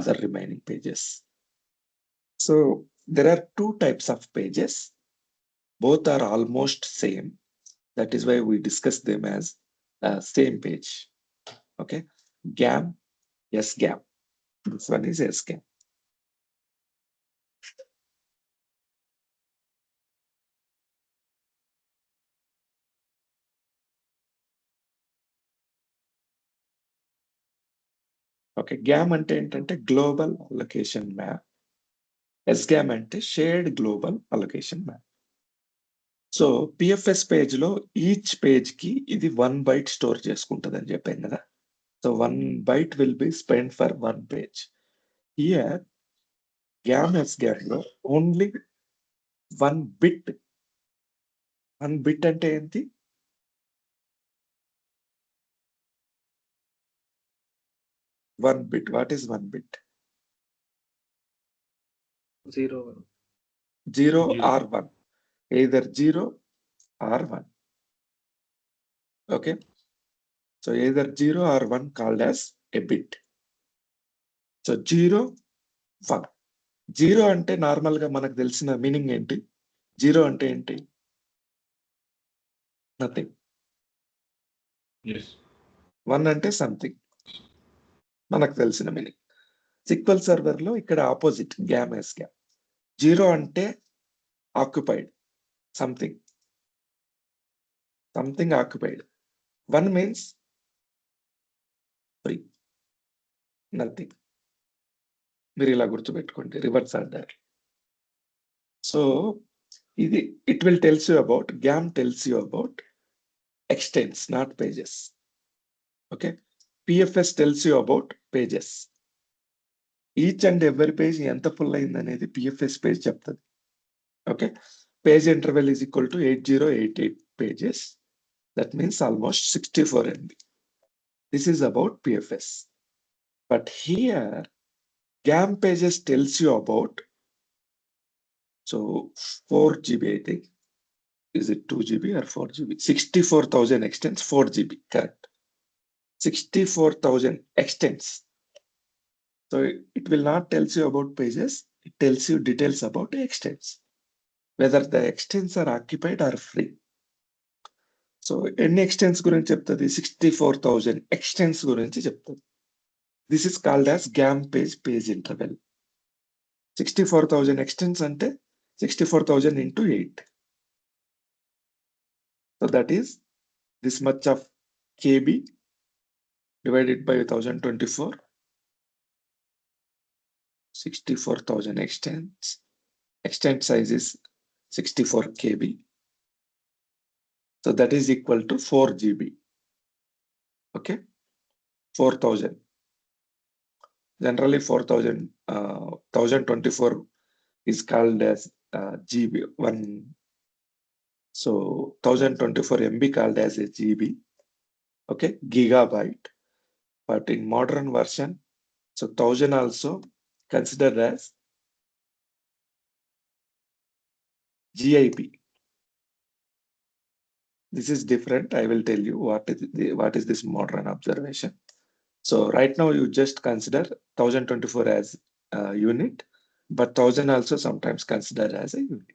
other remaining pages. So there are two types of pages. Both are almost same. That is why we discuss them as same page. Okay, GAM, SGAM. This one is SGAM. Okay, GAM అంటే ఏంటంటే global allocation map. SGAM అంటే shared global allocation map. So PFS page లో each page కి ఇది 1 byte store చేసుకుంటుంది అని చెప్పాను కదా. So 1 byte will be spend for 1 page. Here GAM SGAM లో ఓన్లీ 1 bit. 1 bit అంటే ఏంటి? 1 bit. What is 1 bit? 0 or 1. Either 0 or 1. Okay. So either 0 or 1 called as a bit. So 0, 1. 0 అంటే normal గా మనకు తెలిసిన మీనింగ్ ఏంటి? 0 అంటే ఏంటి? నథింగ్. 1 అంటే సంథింగ్, మనకు తెలిసిన మీనింగ్. సిక్వెల్ సర్వర్ లో ఇక్కడ ఆపోజిట్, గ్యామ్ ఎస్గ్యామ్. 0 అంటే occupied, something occupied. 1 means free, nothing. మీరు ఇలా గుర్తుపెట్టుకోండి, రివర్స్ ఆర్డర్. సో ఇది it will tells you about, game tells you about extents, not pages. Okay, PFS tells you about pages. Each and every page ఎంత full అయింది అనేది PFS page చెప్తుంది. Okay, page interval is equal to 8088 pages. That means almost 64 MB. This is about PFS. But here GAM pages tells you about, so 4 GB I think. Is it 2 GB or 4 GB? 64,000 extents, 4 GB, correct. 64,000 extents. So it will not tells you about pages, it tells you details about extents, whether the extents are occupied or free. So ఎన్ని extents గురించి చెప్తుంది? 64,000 extents గురించి చెప్తుంది. This is called as GAM page interval. 64,000 extents అంటే 64,000 into 8. So that is this much of KB divided by 1024. 64,000 extents. Extent size is 64 KB. So that is equal to 4 GB. Okay, 4,000. Generally 4,000, 1024 is called as GB 1. So 1024 MB called as a GB. Okay, gigabyte. But in modern version, so 1000 also considered as GIB. This is different. I will tell you what is this modern observation. So right now you just consider 1024 as a unit, but 1000 also sometimes considered as a unit.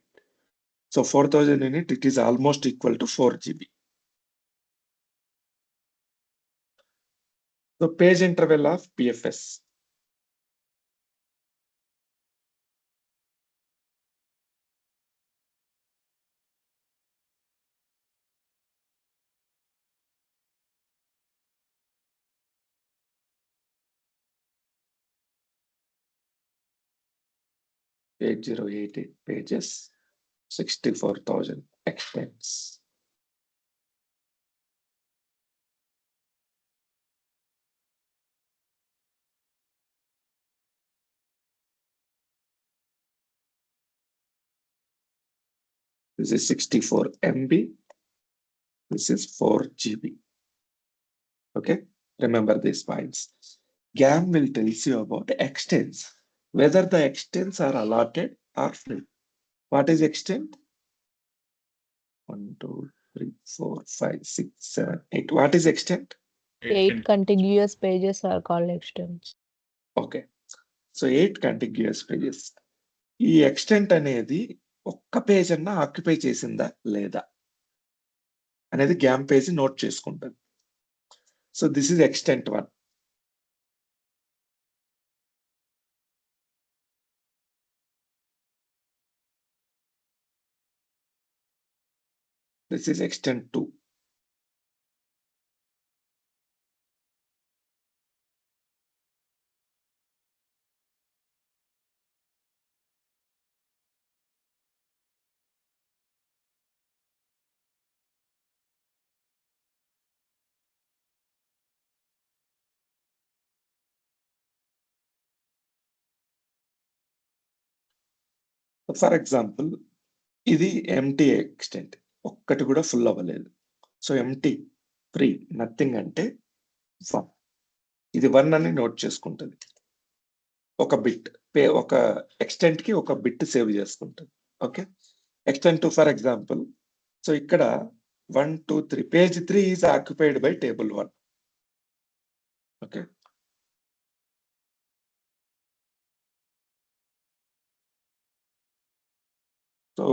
So 4,000 unit, it is almost equal to 4 GB. So page interval of PFS. Page 8088 pages, 64,000 extents. This is 64 MB. This is 4 GB. Okay, remember these points. GAM will tell you about extents, whether the extents are allotted or free. What is extent? 1, 2, 3, 4, 5, 6, 7, 8. What is extent? 8 contiguous pages are called extents. Okay. So 8 contiguous pages. ఈ extent అనేది ఒక్క page అన్నా occupy చేసిందా లేదా అనేది GAM page note చేసుకుంటది. So this is extent 1. This is extent 2. For example ఇది empty extent, ఒక్కటి కూడా ఫుల్ అవ్వలేదు. సో ఎంటీ ఫ్రీ నథింగ్ అంటే 1. ఇది 1 అని నోట్ చేసుకుంటుంది. ఒక బిట్ ఒక ఎక్స్టెంట్ కి ఒక బిట్ సేవ్ చేసుకుంటుంది. Okay, extent 2 for example. So ఇక్కడ 1 2 3 page 3 is occupied by table 1. Okay, so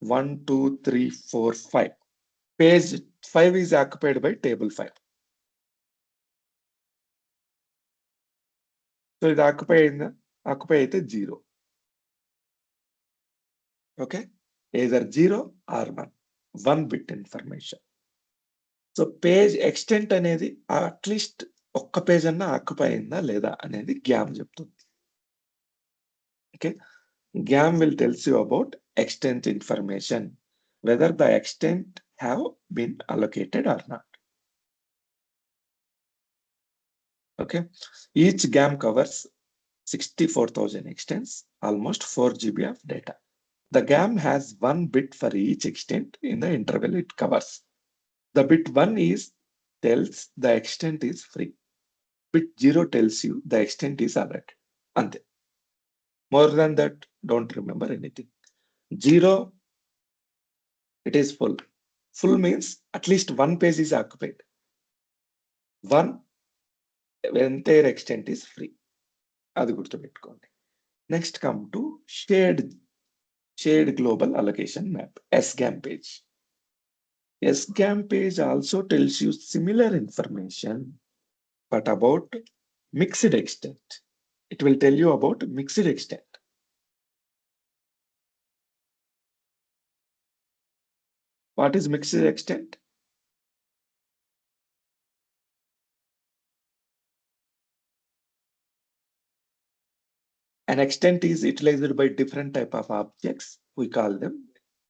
1 2 3 4 5 page 5 is occupied by table 5. So ఇది ఆక్యుపై అయిందా? ఆక్యుపై అయితే 0. Okay, either 0 or 1 bit information. So page extent అనేది at least ఒక్క page అన్నా occupy అయిందా లేదా అనేది గ్యామ్ చెప్తుంది. Okay, game will tells you about extent information, whether the extent have been allocated or not. Okay, each GAM covers 64,000 extents, almost 4 GB of data. The GAM has 1 bit for each extent in the interval it covers. The bit 1 tells the extent is free. Bit 0 tells you the extent is allotted. And more than that, don't remember anything. 0, it is full. Full means at least 1 page is occupied. 1, entire extent is free. అది గుర్తుపెట్టుకోండి. Next come to shared global allocation map, SGAM page. SGAM page also tells you similar information, but about mixed extent. It will tell you about mixed extent. What is mixed extent? An extent is utilized by different type of objects. We call them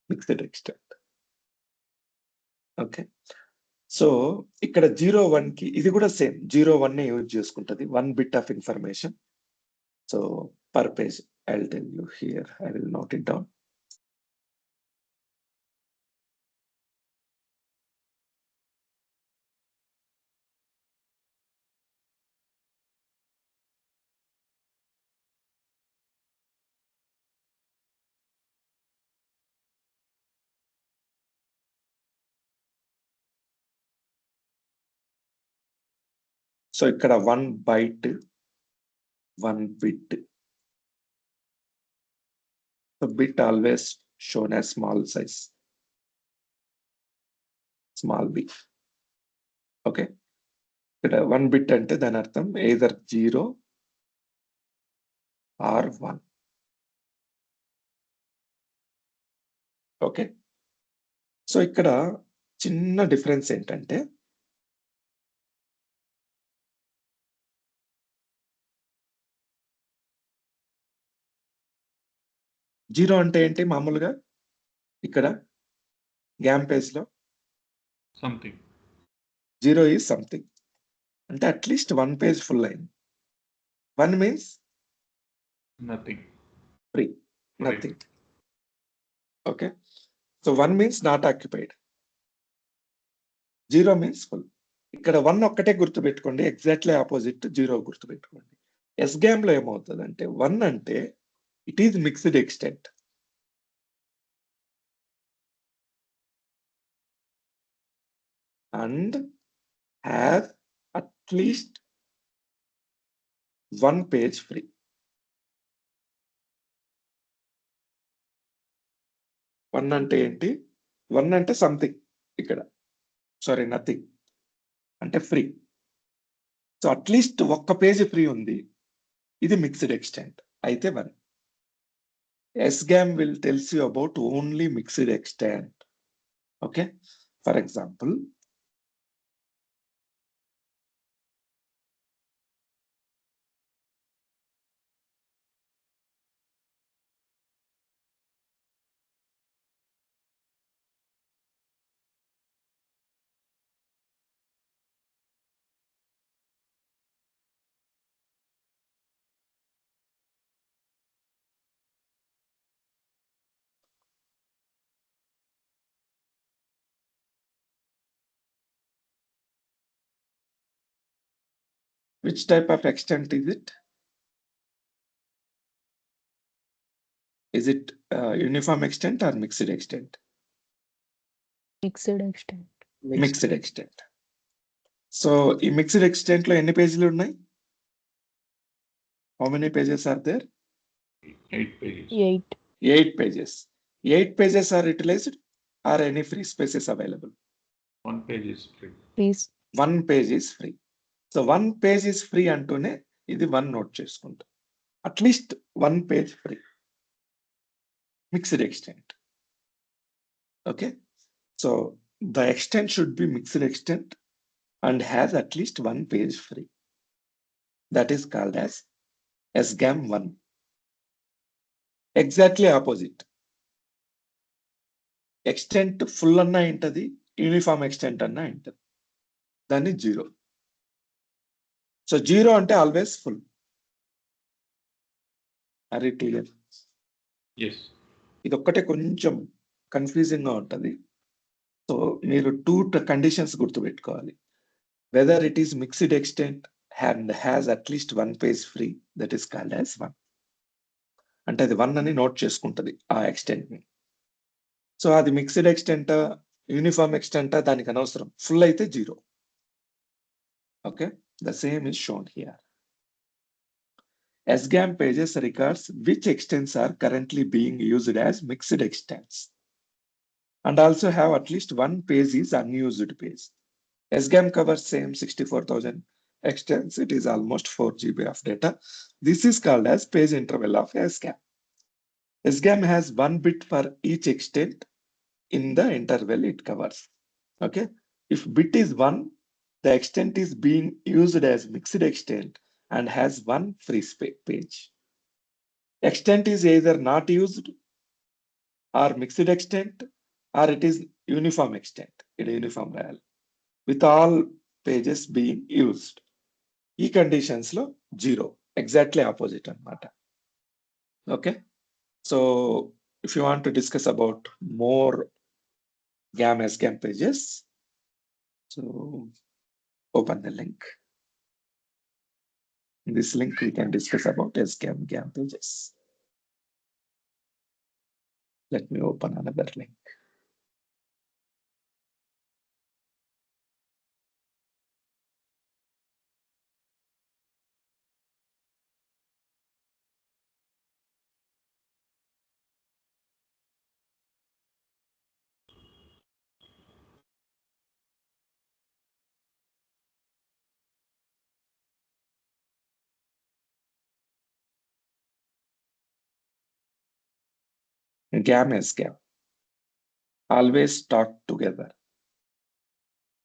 mixed extent. Okay. So ఇక్కడ 0 1 కి ఇది కూడా same 0 1 use చేసుకుంటది, 1 bit of information. So per page I will tell you here, I will note it down. So ఇక్కడ 1 byte 1 bit. So bit always shown as small size, small b. Okay, ఇక్కడ 1 bit అంటే దాని అర్థం either 0 or 1. Okay, so ఇక్కడ చిన్న difference ఏంటంటే zero అంటే ఏంటి మామూలుగా ఇక్కడ గ్యామ్ పేజ్ లో సంథింగ్. 0 ఈజ్ సంథింగ్ అంటే అట్లీస్ట్ 1 పేజ్ ఫుల్ అయింది. 1 means nothing, free, nothing. Okay, so 1 means not occupied, 0 means full. ఇక్కడ 1 ఒక్కటే గుర్తుపెట్టుకోండి, ఎగ్జాక్ట్లీ ఆపోజిట్ 0 గుర్తుపెట్టుకోండి. SGAM లో ఏమవుతుంది అంటే 1 అంటే it is mixed extent. And have at least 1 page free. One అంటే ఏంటి? 1 అంటే సంథింగ్ ఇక్కడ. Sorry nothing. అంటే ఫ్రీ. సో అట్‌లీస్ట్ ఒక్క పేజ్ ఫ్రీ ఉంది. ఇది మిక్స్డ్ ఎక్స్టెంట్. అయితే 1. SGAM will tells you about only mixed extent. Okay? For example, which type of extent is it? Is it uniform extent or mixed extent? Mixed extent. Mixed extent. So ఈ mixed extent లో ఎన్ని పేజీలు ఉన్నాయి? How many pages are there? 8 pages. 8. 8 pages. 8 pages are utilized or any free spaces available? 1 page is free. Please. 1 page is free. So 1 page is free అంటూనే ఇది 1 note చేసుకుంటాం. At least 1 page free. Mixed extent. Okay. So the extent should be mixed extent and has at least 1 page free. That is called as SGAM 1. Exactly opposite. Extent full అన్నా ఏంటది, uniform extent అన్నా ఏంటది, దాన్ని 0. So 0 అంటే always full. Are it clear? Yes. ఇది ఒక్కటే కొంచెం confusing గా ఉంటది. సో మీరు 2 కండిషన్స్ గుర్తుపెట్టుకోవాలి. Weather it is mixed extent and has at least 1 page free, that is called as 1. అంటే అది 1 అని నోట్ చేసుకుంటది ఆ ఎక్స్టెంట్ ని. సో అది మిక్స్డ్ ఎక్స్టెంట్, యూనిఫామ్ ఎక్స్టెంట్ దానికి అనవసరం. ఫుల్ అయితే 0. Okay. The same is shown here. SGAM pages records which extents are currently being used as mixed extents and also have at least 1 page is unused page. SGAM covers same 64,000 extents. It is almost 4 GB of data. This is called as page interval of SGAM. SGAM has 1 bit for each extent in the interval it covers. Okay. If bit is 1, the extent is being used as mixed extent and has 1 free page. Extent is either not used or mixed extent or it is uniform extent. It is uniform val with all pages being used. ఈ conditions లో 0. Exactly opposite అన్నమాట. Okay. So if you want to discuss about more GAM SGAM pages, so open the link. In this link we can discuss about SGAM GAM pages. Let me open another link. GAM SGAM. Always talk together.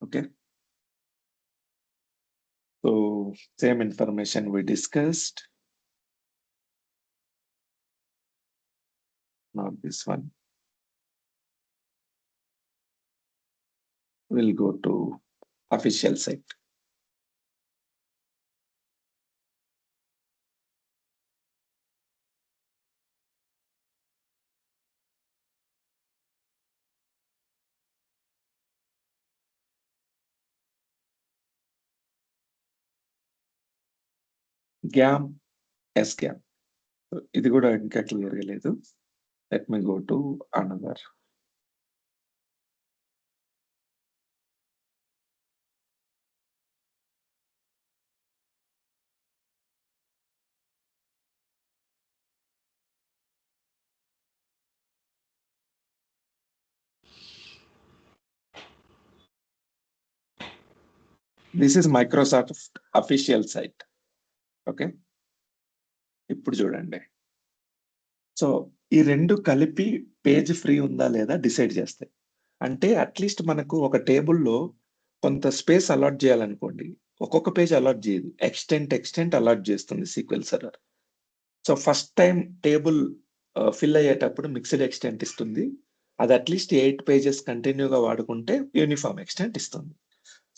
Okay. So same information we discussed. Not this one. We'll go to official site. GAM SGAM. ఇది కూడా ఇంకా clear గా లేదు. Let me go to another. This is Microsoft official site. Okay, ఇప్పుడు చూడండి. So ఈ రెండు కలిపి పేజ్ ఫ్రీ ఉందా లేదా డిసైడ్ చేస్తాయి. అంటే అట్లీస్ట్ మనకు ఒక టేబుల్లో కొంత స్పేస్ అలాట్ చేయాలనుకోండి, ఒక్కొక్క పేజ్ అలాట్ చేయదు, ఎక్స్టెంట్ అలాట్ చేస్తుంది sequel server. So first time table fill అయ్యేటప్పుడు మిక్స్డ్ ఎక్స్టెంట్ ఇస్తుంది. అది అట్లీస్ట్ 8 పేజెస్ కంటిన్యూగా వాడుకుంటే యూనిఫామ్ ఎక్స్టెంట్ ఇస్తుంది.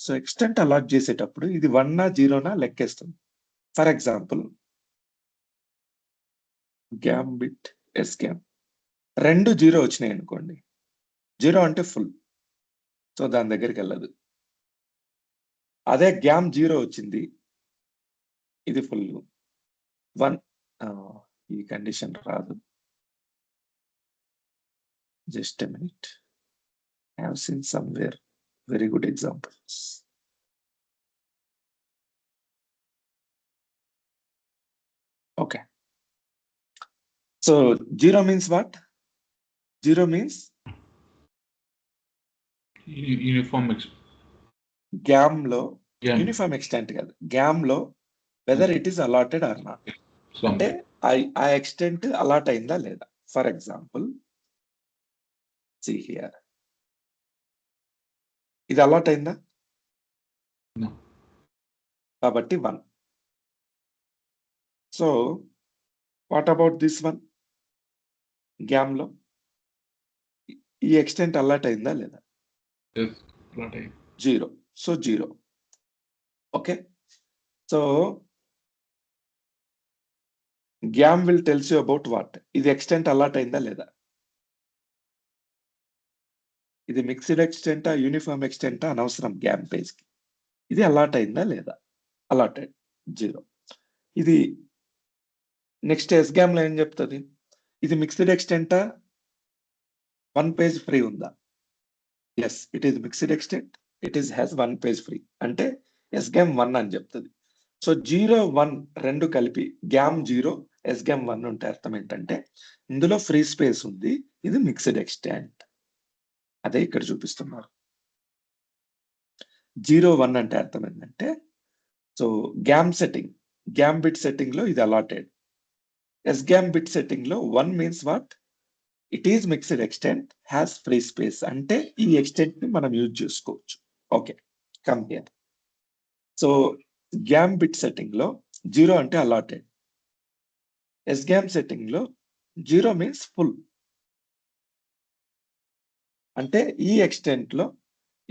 సో ఎక్స్టెంట్ అలాట్ చేసేటప్పుడు ఇది 1నా 0నా లెక్కేస్తుంది. ఫర్ ఎగ్జాంపుల్ గ్యాంబిట్ ఎస్గ్యామ్ రెండు 0 వచ్చినాయి అనుకోండి, 0 అంటే ఫుల్, సో దాని దగ్గరికి వెళ్ళదు. అదే గ్యామ్ 0 వచ్చింది, ఇది ఫుల్. 1 ఈ కండిషన్ రాదు. Just a minute, I have seen somewhere very good examples. Okay. So 0 means what? 0 means Uniform GAM లో GAM. యూనిఫామ్ ఎక్స్టెంట్ కాదు, గ్యామ్ లో whether it is allotted or not. Some. అంటే ఆ extent allot అయిందా లేదా. For example see here, ఇది allot అయిందా? No. కాబట్టి 1. So what about this one? GAM లో ఈ ఎక్స్టెంట్ అలాట్ అయిందా లేదా? Yes. Not a. 0. So 0. Okay, so game will tells you about what? ఇది ఎక్స్టెంట్ అలాట్ అయిందా లేదా? ఇది మిక్స్డ్ ఎక్స్టెంటా యూనిఫామ్ ఎక్స్టెంటా అనవసరం గ్యామ్ పేజ్ కి. ఇది అలాట్ అయిందా లేదా? అలాటెడ్ 0. ఇది నెక్స్ట్ ఎస్గ్యామ్ లో ఏం చెప్తుంది? ఇది మిక్స్డ్ ఎక్స్టెంటా, 1 పేజ్ ఫ్రీ ఉందా? Yes, it is mixed extent, it is has 1 page free, అంటే ఎస్గ్యామ్ 1 అని చెప్తుంది. సో 0, 1 రెండు కలిపి గ్యామ్ 0 ఎస్గ్యామ్ 1 ఉంటే అర్థం ఏంటంటే ఇందులో ఫ్రీ స్పేస్ ఉంది, ఇది మిక్స్డ్ ఎక్స్టెంట్. అదే ఇక్కడ చూపిస్తున్నారు. 0, 1 అంటే అర్థం ఏంటంటే, so game setting, game bit setting లో ఇది అలాటెడ్. ఎస్గ్యామ్ బిట్ సెట్టింగ్ లో 1 means what? It is mixed extent, has free space, అంటే ఈ ఎక్స్టెంట్ ని మనం యూజ్ చేసుకోవచ్చు. Okay, come here. So game bit setting లో 0 అంటే అలాటెడ్, ఎస్గ్యామ్ సెట్టింగ్ లో 0 మీన్స్ ఫుల్, అంటే ఈ ఎక్స్టెంట్ లో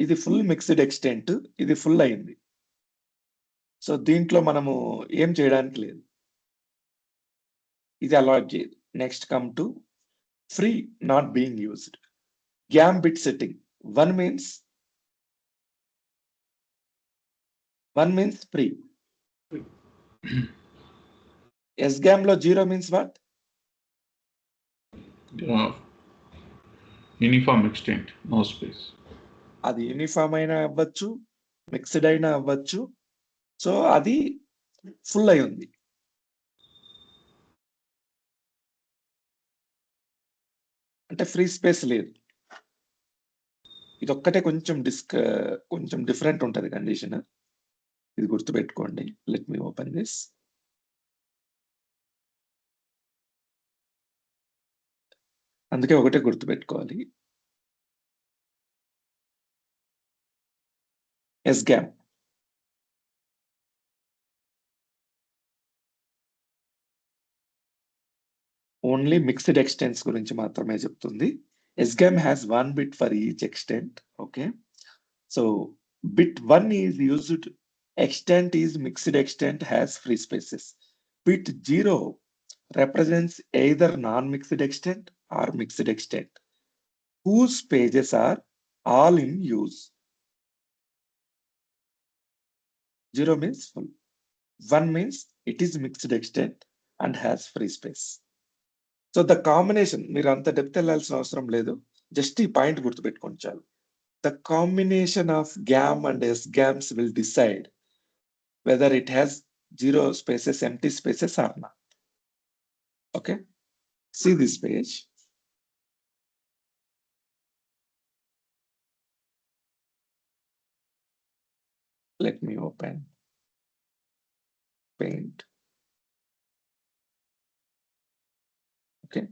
ఇది ఫుల్ మిక్స్డ్ ఎక్స్టెంట్, ఇది ఫుల్ అయింది. సో దీంట్లో మనము ఏం చేయడానికి లేదు, ఇది అలాట్ చేయదు. Next come to free not being used. GAM bit setting 1 means free. SGAM లో 0 means what? Uniform extent, no space. అది యూనిఫామ్ అయినా అవ్వచ్చు, మిక్స్డ్ అయినా అవ్వచ్చు. సో అది ఫుల్ అయి ఉంది. అంటే ఫ్రీ స్పేస్ లేదు. ఇది ఒక్కటే కొంచెం డిఫరెంట్ ఉంటది కండిషన్, ఇది గుర్తుపెట్టుకోండి. Let me open this. అందుకే ఒకటే గుర్తుపెట్టుకోవాలి, ఎస్గ్యామ్ ఓన్లీ మిక్స్డ్ ఎక్స్టెంట్స్ గురించి మాత్రమే చెప్తుంది. SGAM has 1 bit for each extent. Okay, so bit 1 is used, extent is mixed extent has free spaces. Bit 0 represents either non-mixed extent or mixed extent whose pages are all in use. 0 means full, 1 means it is mixed extent and has free space. So the combination, మీరు అంత depth వెళ్ళాల్సిన అవసరం లేదు, just ఈ point గుర్తుపెట్టుకోండి చాలు. The combination of GAM and SGAMs will decide whether it has 0 spaces, empty spaces or not. Okay, see this page. Let me open Paint. Okay.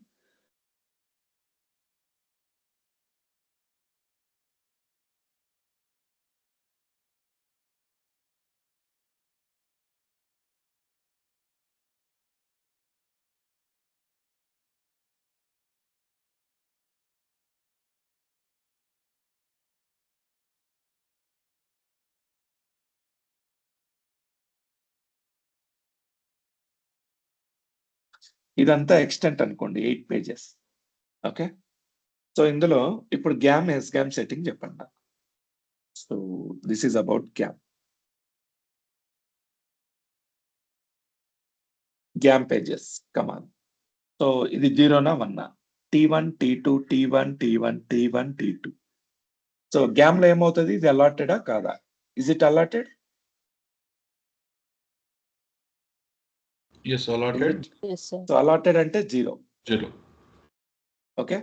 ఇదంతా extent అనుకోండి 8 పేజెస్. ఓకే. సో ఇందులో ఇప్పుడు game ఎస్గామ్ setting చెప్పండి నాకు. So this is about game pages come on. So ఇది 0నా 1నా? T1 T2 T1 T1 T1 T2. So game లో ఏమవుతుంది? ఇది అలాటెడా కాదా? Is it allotted? Yes, allotted. Yes, sir. So allotted అంటే 0. 0. Okay.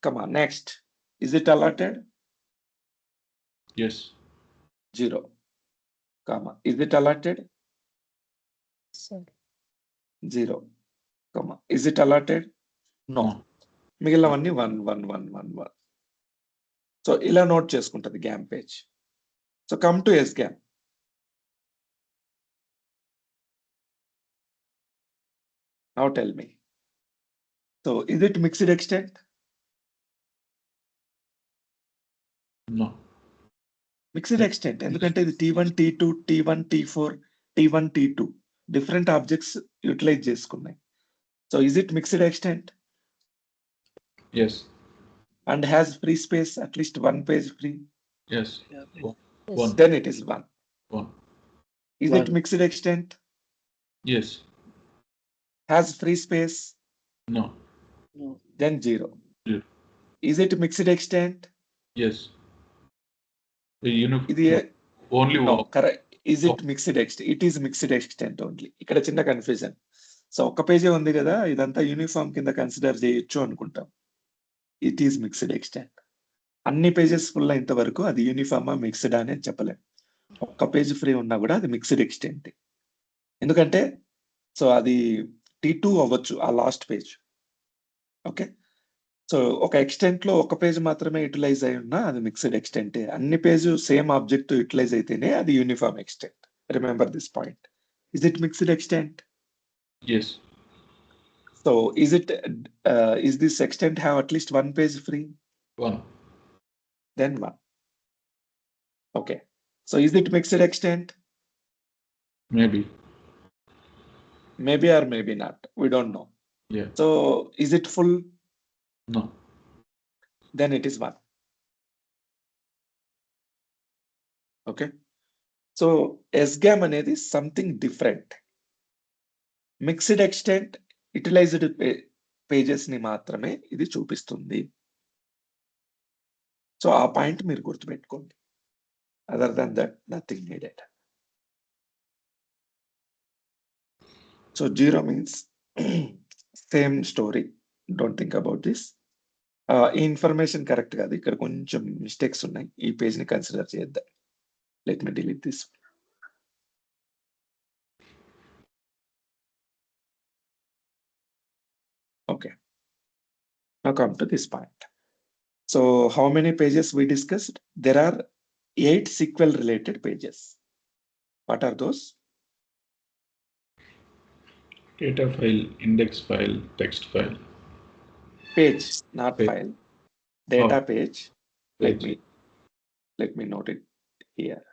Come on next. Is it allotted? Yes. 0. Comma. Is it allotted? Sir. 0. Comma. Is it allotted? No. మిగిలినవన్నీ 1 1 1 1 1. So ఇలా note చేసుకుంటది GAM page. So come to SGAM. Now tell me. So is it mixed extent? No. Mixed extent. ఎందుకంటే ఇది T1 T2 T1 T4 T1 T2 different objects utilize చేసుకున్నాయి. So is it mixed extent? Yes. And has free space, at least one page free? Yes. Yes. 1. Then it is 1. 1. Is it mixed extent? Yes. Has free space? No. Then 0. 0. Is it mixed extent? Yes. The ఇది only no, one. correct. Is it mixed extent? It is mixed extent only. ఇక్కడ చిన్న confusion. So ఒక్క పేజే ఉంది కదా, ఇదంతా uniform కింద consider చేయొచ్చు అనుకుంటాం. It is mixed extent. అన్ని పేజెస్ ఫుల్ అయినంత వరకు అది యూనిఫామా మిక్స్డ్ అని చెప్పలేం. ఒక్క పేజ్ ఫ్రీ ఉన్నా కూడా అది మిక్స్డ్ ఎక్స్టెంట్. ఎందుకంటే సో అది T2 అవ్వచ్చు ఆ లాస్ట్ పేజ్. ఓకే. సో ఒక ఎక్స్టెంట్ లో ఒక పేజ్ మాత్రమే యూటిలైజ్ అయి ఉన్నా అది మిక్స్డ్ ఎక్స్టెంట్. అన్ని పేజ్ సేమ్ ఆబ్జెక్ట్ యూటిలైజ్ అయితేనే అది uniform extent. Remember this point. Is it mixed extent? Yes. So is this extent have at least one page free? 1. Then 1. Okay. So is it mixed extent? Maybe. Maybe or maybe not. We don't know. Yeah. So is it full? No. Then it is 1. Okay. So SGAM అనేది something different. Mixed extent utilized pages ని మాత్రమే ఇది చూపిస్తుంది. So ఆ point మీరు గుర్తుపెట్టుకోండి. Other than that nothing needed. So 0 means same story. Don't think about this. ఈ information correct కాదు, ఇక్కడ కొంచెం మిస్టేక్స్ ఉన్నాయి. ఈ పేజ్ ని కన్సిడర్ చేద్దాం. Let me delete this. Okay. Now come to this point. So how many pages we discussed? There are 8 SQL related pages. What are those? Data file, index file, text file. Page, not Page. file. Data Oh. page. Page. Let me note it here.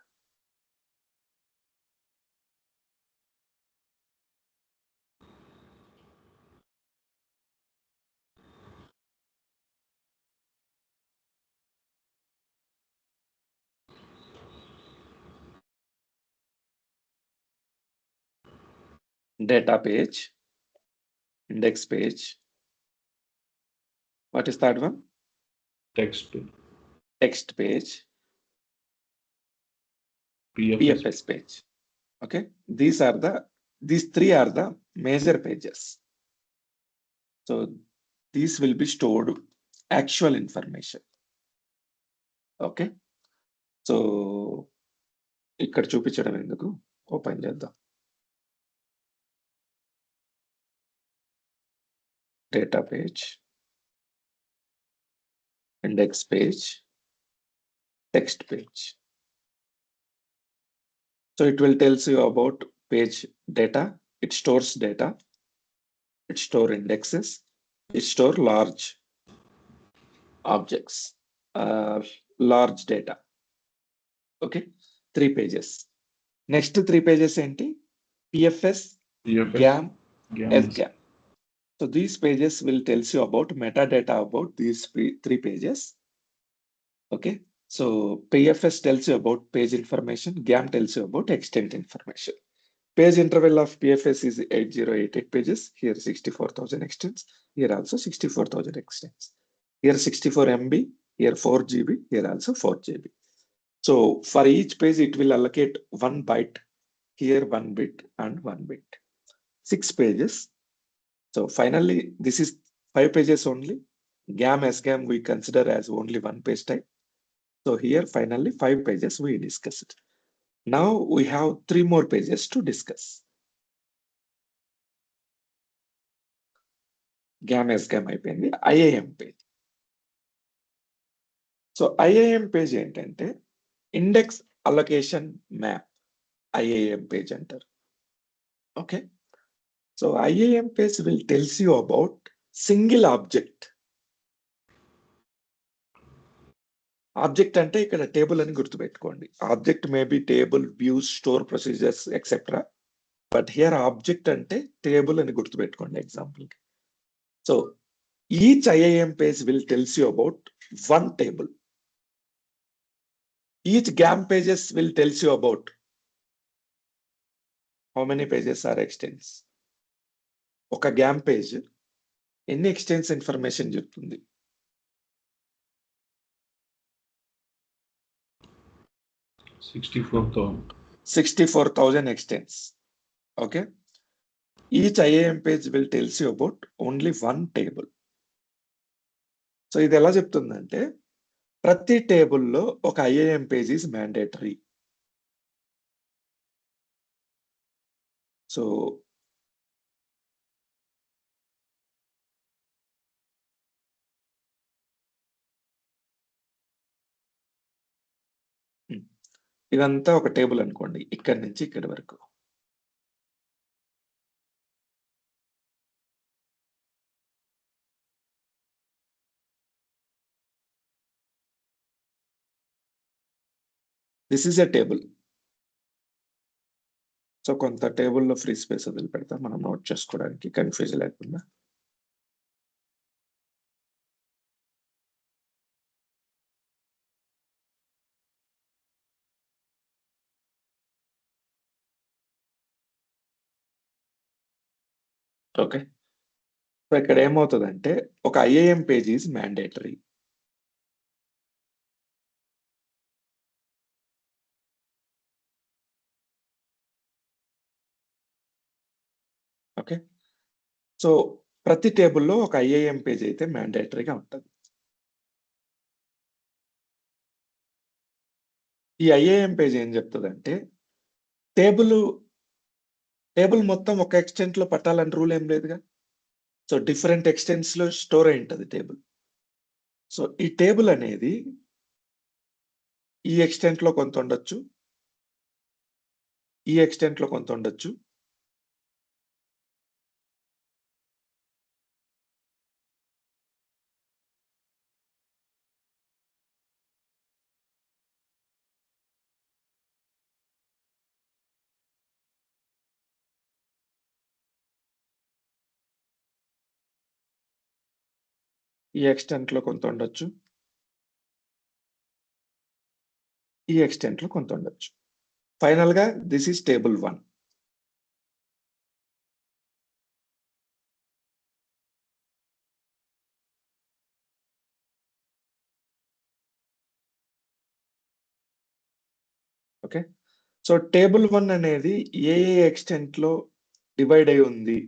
Data page, index page. What is that one? Text page. Text page, PFS. PFS page. Okay. These 3 are the major pages. So these will be stored actual information. Okay. So ఇక్కడ చూపించడం ఎందుకు? Open చేద్దాం. Data page, index page, text page. So it will tells you about page data. It stores data. It store indexes. It store large objects, large data. Okay, 3 pages. Next 3 pages enti PFS, GAM, SGAM. So these pages will tells you about metadata about these 3 pages. Okay, so PFS tells you about page information, GAM tells you about extent information. Page interval of PFS is 8088 pages. Here 64,000 extents. Here also 64,000 extents. Here 64 MB. Here 4 GB. Here also 4 GB. So for each page, it will allocate 1 byte. Here 1 bit and 1 bit. 6 pages. So finally, this is 5 pages only. GAM, SGAM we consider as only 1 page type. So here finally 5 pages we discussed. Now we have 3 more pages to discuss. GAM, SGAM అయిపోయింది. IAM page. So IAM page ఏంటంటే index allocation map IAM page అంటారు. Okay, so IAM page will tells you about single object. Object అంటే ఇక్కడ table అని గుర్తుపెట్టుకోండి. Object may be table, views, store procedures etcetera. But here object అంటే table అని గుర్తుపెట్టుకోండి example. So each IAM page will tells you about one table. Each GAM pages will tells you about how many pages are extents. ఒక GAM page ఎన్ని extents information చెప్తుంది? 64,000 extents. Okay. Each IAM page will tells you about only one table. So ఇది ఎలా చెప్తుందంటే ప్రతి టేబుల్లో ఒక IAM page is mandatory. So ఇదంతా ఒక టేబుల్ అనుకోండి, ఇక్కడి నుంచి ఇక్కడి వరకు. This is a table. So కొంత టేబుల్లో ఫ్రీ స్పేస్ వదిలిపెడతాం మనం నోట్ చేసుకోవడానికి కన్ఫ్యూజ్ లేకుండా. ఓకే, సో ఇక్కడ ఏమవుతుందంటే ఒక IAM page is mandatory. Okay, so ప్రతి టేబుల్లో ఒక IAM పేజ్ అయితే మ్యాండేటరీగా ఉంటుంది. ఈ IAM పేజ్ ఏం చెప్తుందంటే టేబుల్ మొత్తం ఒక ఎక్స్టెంట్ లో పట్టాలని రూల్ ఏం లేదుగా. సో డిఫరెంట్ ఎక్స్టెంట్స్ లో స్టోర్ అయి ఉంటుంది టేబుల్. సో ఈ టేబుల్ అనేది ఈ ఎక్స్టెంట్ లో కొంత ఉండొచ్చు, ఈ ఎక్స్టెంట్ లో కొంత ఉండొచ్చు, ఈ ఎక్స్టెంట్ లో కొంత ఉండొచ్చు, ఈ ఎక్స్టెంట్ లో కొంత ఉండొచ్చు. ఫైనల్ గా this is table 1. Okay, so table 1 అనేది ఏ ఎక్స్టెంట్ లో డివైడ్ అయి ఉంది,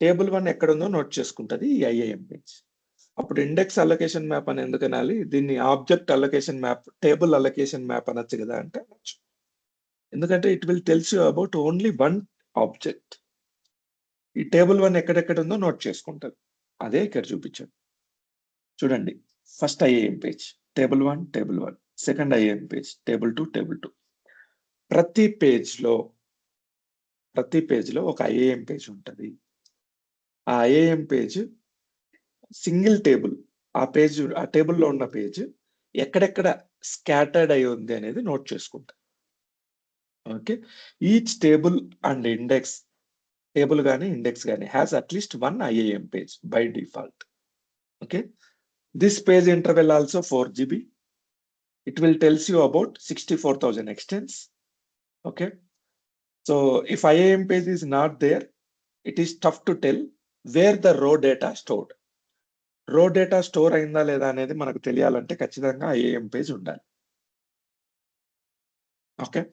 టేబుల్ 1 ఎక్కడ ఉందో నోట్ చేసుకుంటది ఈ IAM పేజ్. అప్పుడు ఇండెక్స్ అలొకేషన్ మ్యాప్ అని ఎందుకు అనాలి? దీన్ని object allocation map, table allocation map అనొచ్చు కదా అంటే అనొచ్చు. ఎందుకంటే it will tells you about only one object. ఈ టేబుల్ 1 ఎక్కడెక్కడ ఉందో నోట్ చేసుకుంటారు. అదే ఇక్కడ చూపించాను. చూడండి, first IAM page table 1 table 1, second IAM page table 2 table 2. ప్రతి పేజ్లో ఒక ఐఏఎం పేజ్ ఉంటుంది. ఆ ఐఏఎం పేజ్ సింగిల్ టేబుల్. ఆ టేబుల్లో ఉన్న పేజ్ ఎక్కడెక్కడ స్కాటర్డ్ అయి ఉంది అనేది నోట్ చేసుకుంటాం. Okay, each table and index, table కానీ ఇండెక్స్ కానీ has at least one IAM page by default. Okay, this page interval also 4 GB. It will tells you about 64,000 extents. Okay, so if IAM page is not there, it is tough to tell where the raw data stored. Raw data store అయిందా లేదా అనేది మనకు తెలియాలంటే ఖచ్చితంగా IAM page ఉండాలి. Okay,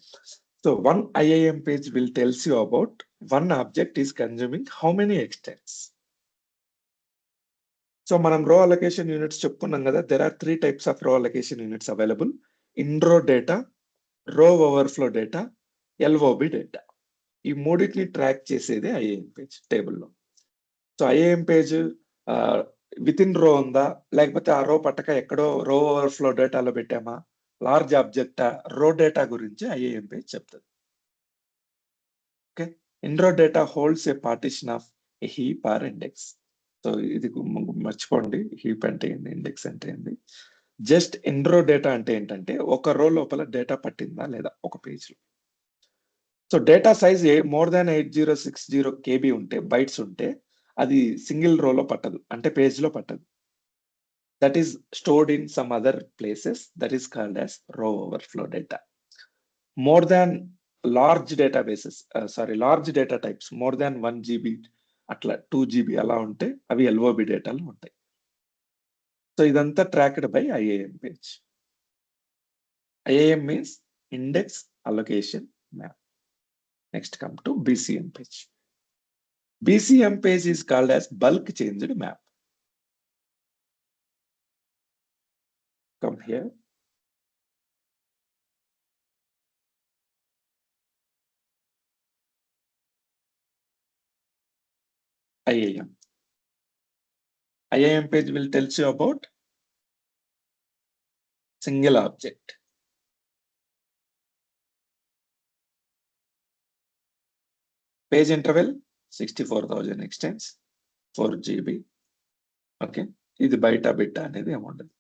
so one IAM page will tells you about one object is consuming how many extents. So మనం row allocation units చెప్పుకున్నాం కదా. దెర్ ఆర్ 3 types of row allocation units available: in-row data, row overflow data, LOB data. ఈ మూడింటిని track చేసేదే IAM page టేబుల్లో. So IAM page within row ఉందా, లేకపోతే ఆ రో పట్టక ఎక్కడో రో ఓవర్ఫ్లో డేటాలో పెట్టామా, లార్జ్ ఆబ్జెక్టా, రో డేటా గురించి ఐఏఎం పేజ్ చెప్తుంది. Okay, in row data holds A partition of A heap are index. So ఇది మర్చిపోండి, హీప్ అంటే ఏంటి, ఇండెక్స్ అంటే ఏంటి. జస్ట్ ఇన్ రో డేటా అంటే ఏంటంటే ఒక రో లోపల డేటా పట్టిందా లేదా ఒక పేజ్లో. So data size more than 8060 KB ఉంటే, బైట్స్ ఉంటే, అది సింగిల్ రోలో పట్టదు, అంటే పేజ్లో పట్టదు. That is stored in some other places, that is called as row overflow data. More than large databases, large data types more than 1 GB, అట్లా 2 GB అలా ఉంటే అవి LOB డేటాలు ఉంటాయి. సో ఇదంతా tracked by IAM page. IAM means index allocation map. Next come to BCM page. BCM page is called as bulk changed map. Come here. IAM. IAM page will tell you about single object. Page interval 64,000 extents, 4 GB. Okay, ఇది బయట బిట్ట అనేది ఏముండదు.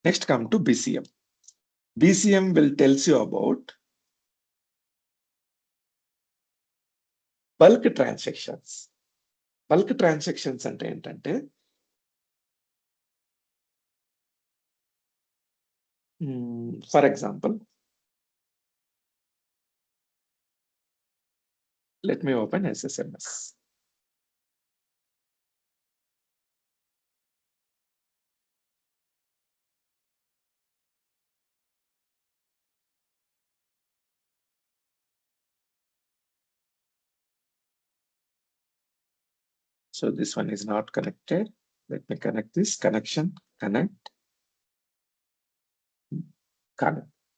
Next come to BCM. BCM will tells you about bulk transactions. Bulk transactions అంటే ఏంటంటే, for example, let me open SSMS. So this one is not connected. Let me connect this. Connection, connect, connect.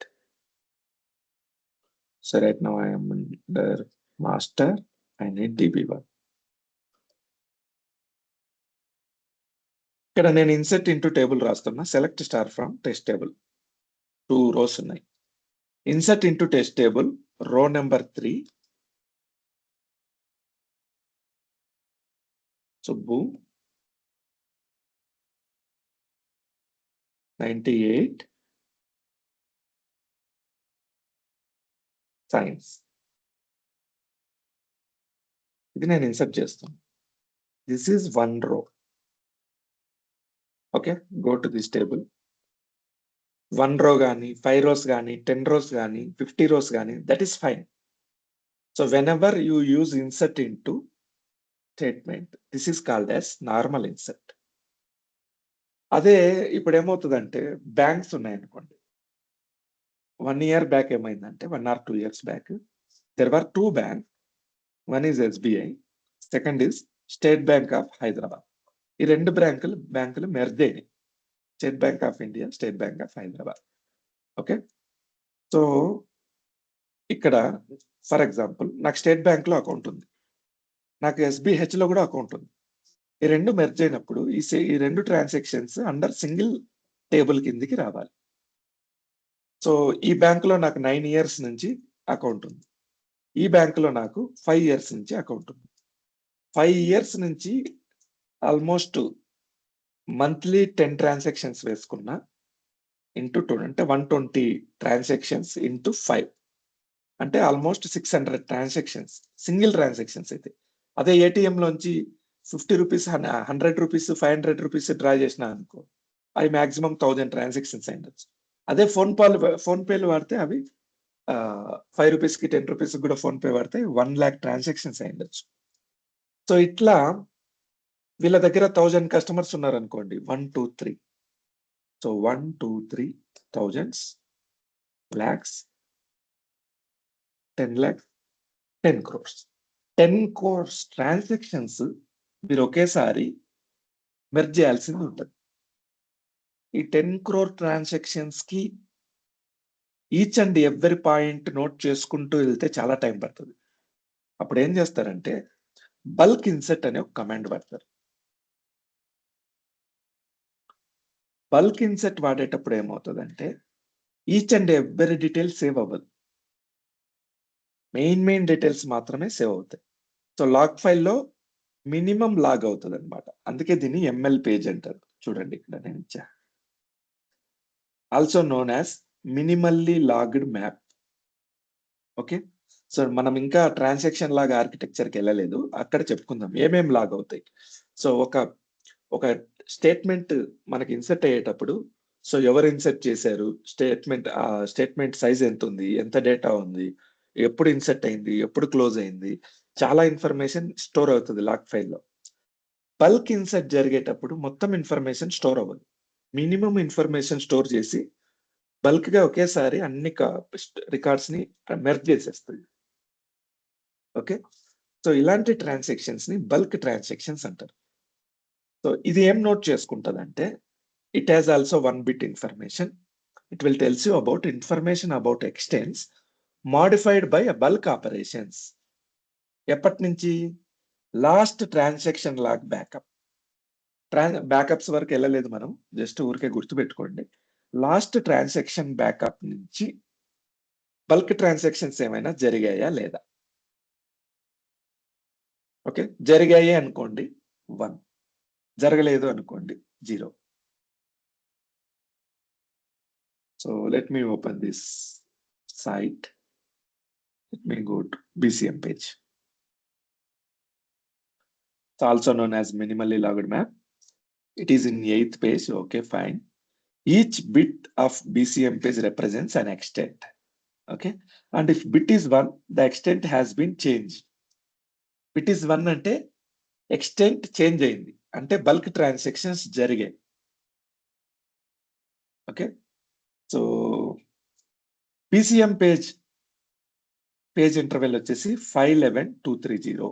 So right now I am under master. I need DB1. ఇక్కడ నేను INCET into table రాస్తున్నా. Select star from test table. 2 rows ఉన్నాయి. INCET into test table, రో number 3. Subbu 98 science. ఇది నేను insert చేస్తాను. This is 1 row. Okay, go to this table. 1 row కానీ 5 rows కానీ 10 rows కానీ 50 rows కానీ, that is fine. So whenever you use insert into statement, this is called as normal insert. అదే ఇప్పుడు ఏమవుతుందంటే, బ్యాంక్స్ ఉన్నాయనుకోండి. 1 year బ్యాక్ ఏమైందంటే, 1 or 2 years back, there were 2 banks. One is SBI, second is State Bank of Hyderabad. ఈ 2 బ్యాంకులు merge అయినాయి. State bank of India, state bank of Hyderabad. Okay. So, ఇక్కడ for example నాకు స్టేట్ బ్యాంక్‌లో account ఉంది. నాకు ఎస్‌బిహెచ్‌లో కూడా అకౌంట్ ఉంది. ఈ 2 మెర్జ్ అయినప్పుడు ఈ 2 ట్రాన్సాక్షన్స్ అండర్ సింగిల్ టేబుల్ కిందకి రావాలి. సో, ఈ బ్యాంక్‌లో నాకు 9 ఇయర్స్ నుంచి అకౌంట్ ఉంది. ఈ బ్యాంక్‌లో నాకు 5 ఇయర్స్ నుంచి అకౌంట్ ఉంది. 5 ఇయర్స్ నుంచి ఆల్మోస్ట్ మంత్లీ 10 ట్రాన్సాక్షన్స్ వేసుకున్నా ఇంటూ 2 అంటే 120 ట్రాన్సాక్షన్స్ ఇంటూ 5 అంటే ఆల్మోస్ట్ 600 ట్రాన్సాక్షన్స్. సింగిల్ ట్రాన్సాక్షన్స్ అయితే. అదే ఏటీఎంలోంచి ₹50, ₹100, ₹500 డ్రా చేసినా అనుకో, అవి మాక్సిమం 1000 ట్రాన్సాక్షన్స్ అయ్యుండొచ్చు. అదే ఫోన్‌పేలు వాడితే అవి ₹5కి, ₹10 కూడా ఫోన్‌పే వాడితే 1,00,000 ట్రాన్సాక్షన్స్ అయ్యుండొచ్చు. సో, ఇట్లా వీళ్ళ దగ్గర 1000 కస్టమర్స్ ఉన్నారనుకోండి. 1, 2, 3. So, 1, 2, 3 thousands, lakhs, 10 lakhs, 10 crores. 10 crores transactions మీరు ఒకేసారి మెర్జ్ చేయాల్సింది ఉంటది. ఈ 10 crore ట్రాన్సాక్షన్స్‌కి each and every point note చేసుకుంటూ వెళ్తే చాలా టైం పడుతది. అప్పుడేం చేస్తారంటే బల్క్ ఇన్సర్ట్ అనే ఒక కమాండ్ వాడతారు. బల్క్ ఇన్సర్ట్ వాడేటప్పుడు ఏమవుతదంటే each and every detail save అవ్వదు. మెయిన్ డీటెయిల్స్ మాత్రమే సేవ్ అవుతాయి. సో, లాగ్ ఫైల్‌లో మినిమమ్ లాగ్ అవుతదన్నమాట. అందుకే దీన్ని ఎంఎల్ పేజ్ అంటారు. చూడండి ఇక్కడ నేను ఇచ్చా. Also known as minimally logged map. Okay. So, మనం ఇంకా ట్రాన్సాక్షన్ లాగా ఆర్కిటెక్చర్‌కి ఎళ్ళలేదు. అక్కడ చెప్పుకుందాం ఏమేం లాగ్ అవుతాయి. సో, ఒక స్టేట్మెంట్ మనకి ఇన్సర్ట్ అయ్యేటప్పుడు సో, ఎవరు ఇన్సర్ట్ చేశారు? స్టేట్మెంట్ సైజ్ ఎంతుంది? ఎంత డేటా ఉంది? ఎప్పుడు ఇన్సర్ట్ అయింది? ఎప్పుడు క్లోజ్ అయింది? చాలా ఇన్ఫర్మేషన్ స్టోర్ అవుతది లాగ్ ఫైల్‌లో. బల్క్ ఇన్సర్ట్ జరిగేటప్పుడు మొత్తం ఇన్ఫర్మేషన్ స్టోర్ అవ్వదు. మినిమమ్ ఇన్ఫర్మేషన్ స్టోర్ చేసి బల్క్‌గా ఒకేసారి అన్ని రికార్డ్స్‌ని మెర్జ్ చేసేస్తది. ఓకే. సో, ఇలాంటి ట్రాన్సాక్షన్స్‌ని బల్క్ ట్రాన్సాక్షన్స్ అంటారు. సో, ఇది ఏం నోట్ చేసుకుంటదంటే it has also 1 bit information. It will tells you about information about extents modified by bulk operations. ఎప్పటినుంచి? Last transaction log backup. Backups వరకు ఎళ్ళలేదు మనం. జస్ట్ ఊరికే గుర్తుపెట్టుకోండి. లాస్ట్ ట్రాన్సాక్షన్ బ్యాకప్ నుంచి బల్క్ ట్రాన్సాక్షన్స్ ఏమైనా జరిగాయా లేదా? ఓకే. జరిగాయి అనుకోండి 1. జరగలేదు అనుకోండి 0. So, let me open this site. Let me go to BCM page. It's also known as minimally logged map. It is in 8th page. Okay, fine. Each bit of BCM page represents an extent. Okay. And if bit is 1, the extent has been changed. Bit is 1 అంటే extent change అయింది. అంటే bulk transactions జరిగాయి. Okay. So, BCM page interval వచ్చేసి 511,230.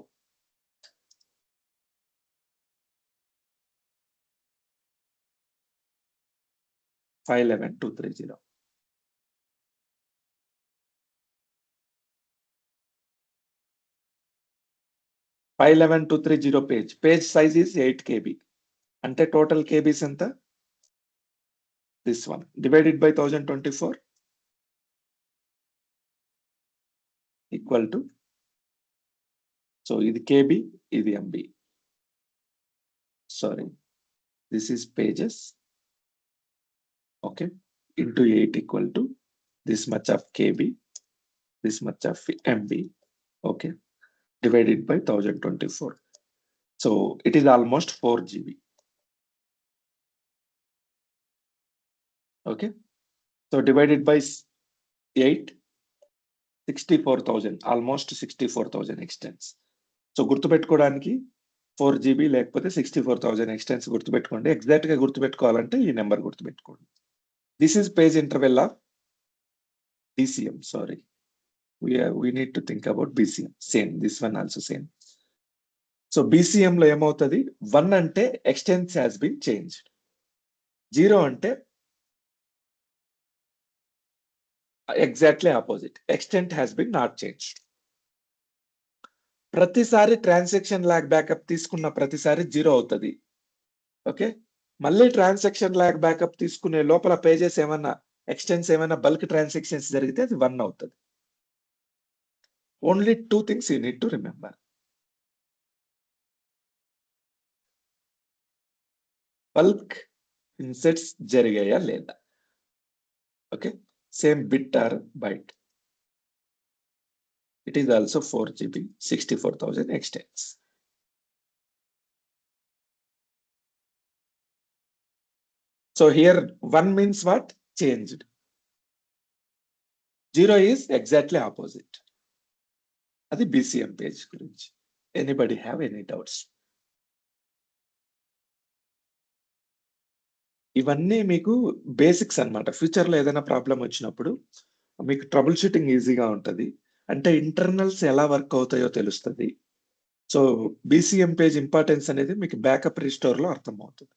Page size is 8 KB. అంటే total KBs ఎంత? This one divided by 1024 equal to, so ఇది KB, ఇది MB. Sorry, this is pages. Okay. Into 8 equal to this much of KB, this much of MB. Okay. Divided by 1024. So it is almost 4 GB. Okay. So divided by 8, 64,000, almost 64,000 extents. So గుర్తుపెట్టుకోవడానికి 4 GB లేకపోతే 64,000 extents గుర్తుపెట్టుకోండి. Exact గా గుర్తుపెట్టుకోవాలంటే ఈ number గుర్తుపెట్టుకోండి. This is page interval of BCM. Sorry, we need to think about BCM. Same, this one also same. So BCM లో ఏమవుతుంది? 1 అంటే ఎక్స్టెన్స్ has been changed. 0 అంటే exactly opposite. Extent has been not changed. ప్రతిసారి transaction log backup తీసుకున్న ప్రతిసారి 0 అవుతుంది. Okay, మళ్ళీ transaction log backup తీసుకునే లోపల పేజెస్ ఏమన్నా ఎక్స్టెన్స్ ఏమైనా బల్క్ ట్రాన్సాక్షన్స్ జరిగితే అది 1 అవుతుంది. Only 2 things you need to remember. Bulk inserts జరిగాయా లేదా? Okay, same bit or byte. It is also 4 GB, 64,000 extents. So here 1 means what? Changed. 0 is exactly opposite. Adi BCM page gurinchi. Anybody have any doubts? ఇవన్నీ మీకు basics అన్నమాట. ఫ్యూచర్లో ఏదైనా problem వచ్చినప్పుడు మీకు trouble shooting ఈజీగా ఉంటుంది. అంటే ఇంటర్నల్స్ ఎలా వర్క్ అవుతాయో తెలుస్తుంది. సో BCM పేజ్ ఇంపార్టెన్స్ అనేది మీకు బ్యాకప్ రిస్టోర్లో అర్థమవుతుంది.